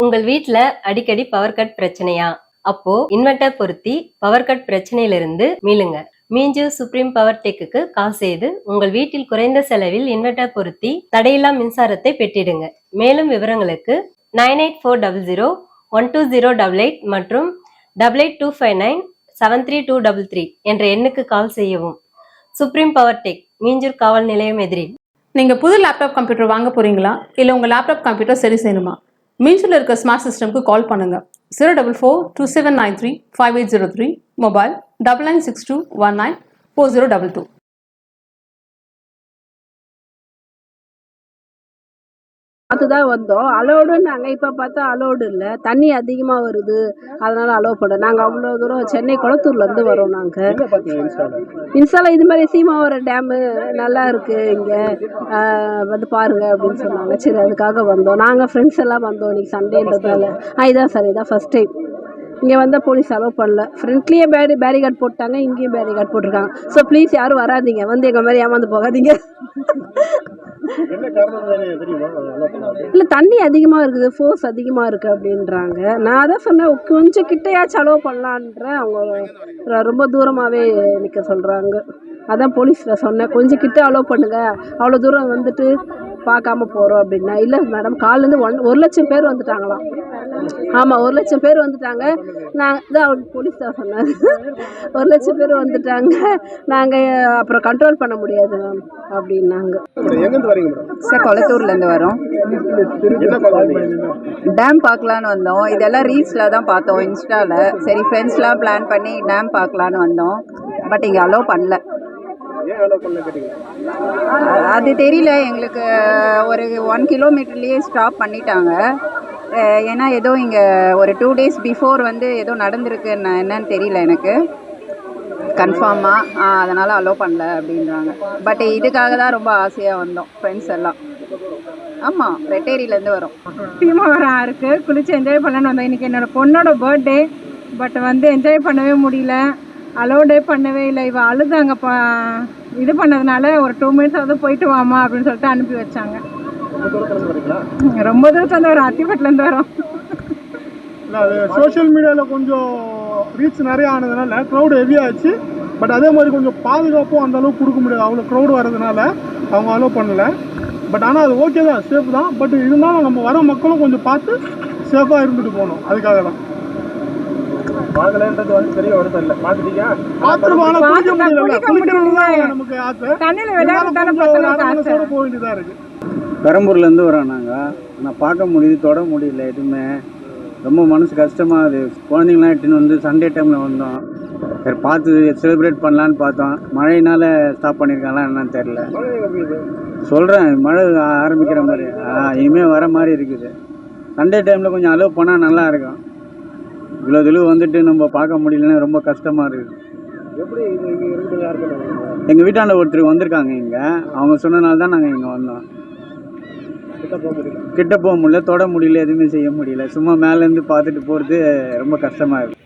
உங்கள் வீட்ல அடிக்கடி பவர் கட் பிரச்சனையா? அப்போ இன்வெர்டர் பொருத்தி பவர் கட் பிரச்சனையிலிருந்து மீளுங்க. மீஞ்சூர் சுப்ரீம் பவர் டெக்குக்கு கால் செய்து உங்கள் வீட்டில் குறைந்த செலவில் இன்வெர்டர் பொருத்தி தடையில்லா மின்சாரத்தை பெற்றிடுங்க. மேலும் விவரங்களுக்கு 9840012088 மற்றும் 8825973233 என்ற எண்ணுக்கு கால் செய்யவும். சுப்ரீம் பவர் டெக், மீஞ்சூர் காவல் நிலையம் எதிரில். நீங்க புது லேப்டாப் கம்ப்யூட்டர் வாங்க போறீங்களா? இல்ல உங்க லேப்டாப் கம்ப்யூட்டர் சரி செய்யணுமா? மீஞ்சூர்ல இருக்க ஸ்மார்ட் சிஸ்டம்க்கு கால் பண்ணுங்க. 04427935803, மொபைல் 9962194022. அதுதான் வந்தோம். அலோடுன்னாங்க. இப்போ பார்த்தா அலோடு இல்லை, தண்ணி அதிகமாக வருது, அதனால அலோவ் பண்ண. நாங்கள் அவ்வளோ தூரம் சென்னை குளத்தூர்லேருந்து வரோம். நாங்கள் இன்ஸ்டால இது மாதிரி சீமாவரம் டேமு நல்லா இருக்குது, இங்கே வந்து பாருங்க அப்படின்னு சொன்னாங்க. சரி, அதுக்காக வந்தோம். நாங்கள் ஃப்ரெண்ட்ஸ் எல்லாம் வந்தோம். இன்னைக்கு சண்டேன்றதால. இதான் சார், இதான் ஃபஸ்ட் டைம் இங்கே வந்தால் போலீஸ் அலோவ் பண்ணல. ஃப்ரண்ட்லேயே பேரிகார்ட் போட்டாங்க, இங்கேயும் பேரிகார்ட் போட்டிருக்காங்க. ஸோ ப்ளீஸ் யாரும் வராதிங்க, வந்து எங்கள் மாதிரி ஏமாந்து போகாதீங்க. இல்லை, தண்ணி அதிகமாக இருக்குது, ஃபோர்ஸ் அதிகமாக இருக்குது அப்படின்றாங்க. நான் அதான் சொன்னேன், கொஞ்சம் கிட்டையாச்சும் அலோவ் பண்ணலான்றேன். அவங்க ரொம்ப தூரமாகவே நிற்க சொல்கிறாங்க. அதான் போலீஸில் சொன்னேன், கொஞ்சம் கிட்ட அலோவ் பண்ணுங்க, அவ்வளோ தூரம் வந்துட்டு பார்க்காம போகிறோம் அப்படின்னா. இல்லை மேடம், காலிலேருந்து 1,00,000 பேர் வந்துட்டாங்களாம். ஆமாம், 1,00,000 பேர் வந்துட்டாங்க. நான் தான் அவங்க போலீஸ் தான் சொன்னாங்க, 1,00,000 பேர் வந்துட்டாங்க, நாங்கள் அப்புறம் கண்ட்ரோல் பண்ண முடியாது மேம் அப்படின்னாங்க. சார், கொளத்தூர்லேருந்து வரோம். டேம் பார்க்கலான்னு வந்தோம். இதெல்லாம் ரீல்ஸில் தான் பார்த்தோம், இன்ஸ்டாவில். சரி, ஃப்ரெண்ட்ஸ்லாம் பிளான் பண்ணி டேம் பார்க்கலான்னு வந்தோம். பட் இங்கே அலோவ் பண்ணல. அது தெரியல எங்களுக்கு. ஒரு 1 கிலோமீட்டர்லேயே ஸ்டாப் பண்ணிட்டாங்க. ஏன்னா ஏதோ இங்கே ஒரு 2 days பிஃபோர் வந்து ஏதோ நடந்திருக்கு, என்னன்னு தெரியல எனக்கு கன்ஃபார்மாக. அதனால் அலோவ் பண்ணல அப்படின்றாங்க. பட் இதுக்காக தான் ரொம்ப ஆசையாக வந்தோம், ஃப்ரெண்ட்ஸ் எல்லாம். ஆமாம், ரெட்டேரியிலேருந்து வரோம். சீமாவரம் இருக்குது, குளிச்சு என்ஜாய் பண்ணலான்னு வந்தோம். இன்றைக்கி என்னோடய பொண்ணோட பர்த்டே. பட் வந்து என்ஜாய் பண்ணவே முடியல, அலோடே பண்ணவே இல்லை. இவள் அழுதாங்க, இது பண்ணதுனால ஒரு 2 minutes வந்து போயிட்டு வாமா அப்படின்னு சொல்லிட்டு அனுப்பி வச்சாங்க. ரொம்ப தூரத்துலேருந்து வரோம், அத்திப்பட்டிலேருந்து வரோம். சோஷியல் மீடியாவில் கொஞ்சம் ரீச் நிறைய ஆனதுனால க்ரௌடு ஹெவியாகிடுச்சு. பட் அதே மாதிரி கொஞ்சம் பாதுகாப்பும் அந்த அளவுக்கு கொடுக்க முடியாது, அவ்வளோ க்ரௌடு வரதுனால அவங்க அலோவ் பண்ணலை. பட் ஆனால் அது ஓகே தான், சேஃப் தான். பட் இருந்தாலும் நம்ம வர மக்களும் கொஞ்சம் பார்த்து சேஃபாக இருந்துட்டு போகணும், அதுக்காக தான். பெரம்பூர்லேருந்து வரோம் நாங்கள். நான் பார்க்க முடியுது, தொட முடியல எதுவுமே. ரொம்ப மனசு கஷ்டமாகுது. குழந்தைங்களாம் இட்டுன்னு வந்து சண்டே டைமில் வந்தோம். சரி, பார்த்து செலிப்ரேட் பண்ணலான்னு பார்த்தோம். மழையினால் ஸ்டாப் பண்ணியிருக்காங்களா என்னன்னு தெரில. சொல்கிறேன், மழை ஆரம்பிக்கிற மாதிரி இனிமேல் வர மாதிரி இருக்குது. சண்டே டைமில் கொஞ்சம் அலோவ் பண்ணால் நல்லா இருக்கும். இவ்வளோ தெளிவு வந்துட்டு நம்ம பார்க்க முடியலன்னா ரொம்ப கஷ்டமாக இருக்குது. எங்கள் வீட்டாண்ட ஒருத்தர் வந்திருக்காங்க இங்கே, அவங்க சொன்னனால தான் நாங்கள் இங்கே வந்தோம். கிட்ட போக முடியல, தொட முடியல, எதுவுமே செய்ய முடியல. சும்மா மேலேருந்து பார்த்துட்டு போகிறது ரொம்ப கஷ்டமாக இருக்குது.